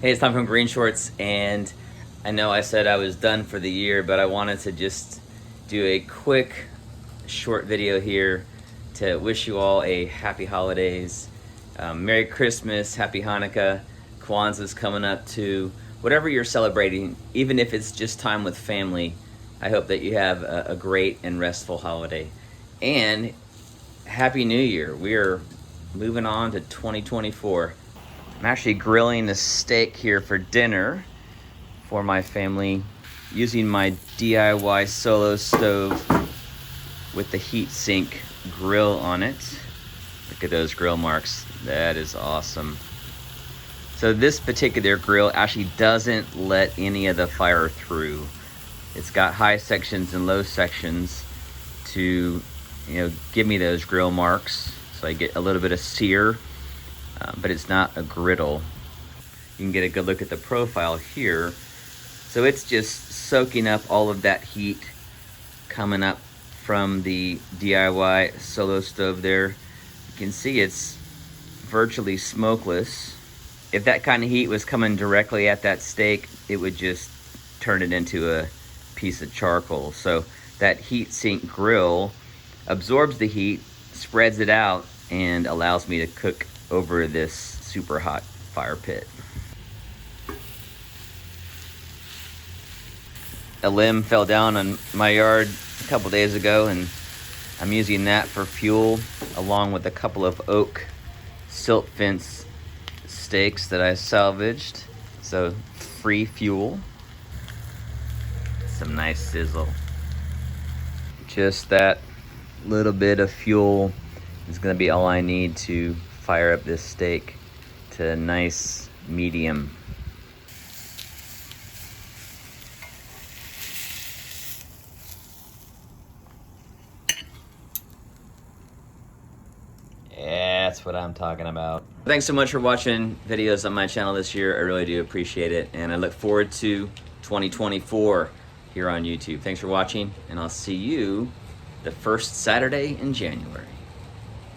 Hey, it's Tom from Green Shorts, and I know I said I was done for the year, but I wanted to just do a quick, short video here to wish you all a happy holidays, Merry Christmas, Happy Hanukkah, Kwanzaa's coming up too. Whatever you're celebrating, even if it's just time with family, I hope that you have a great and restful holiday. And Happy New Year. We are moving on to 2024. I'm actually grilling a steak here for dinner for my family using my DIY solo stove with the heat sink grill on it. Look at those grill marks. That is awesome. So this particular grill actually doesn't let any of the fire through. It's got high sections and low sections to, give me those grill marks so I get a little bit of sear. But it's not a griddle. You can get a good look at the profile here. So it's just soaking up all of that heat coming up from the DIY solo stove there. You can see it's virtually smokeless. If that kind of heat was coming directly at that steak, it would just turn it into a piece of charcoal. So that heat sink grill absorbs the heat, spreads it out, and allows me to cook over this super hot fire pit. A limb fell down on my yard a couple days ago, and I'm using that for fuel along with a couple of oak silt fence stakes that I salvaged. So free fuel. Some nice sizzle. Just that little bit of fuel is gonna be all I need to fire up this steak to a nice medium. Yeah, that's what I'm talking about. Thanks so much for watching videos on my channel this year. I really do appreciate it, and I look forward to 2024 here on YouTube. Thanks for watching, and I'll see you the first Saturday in January.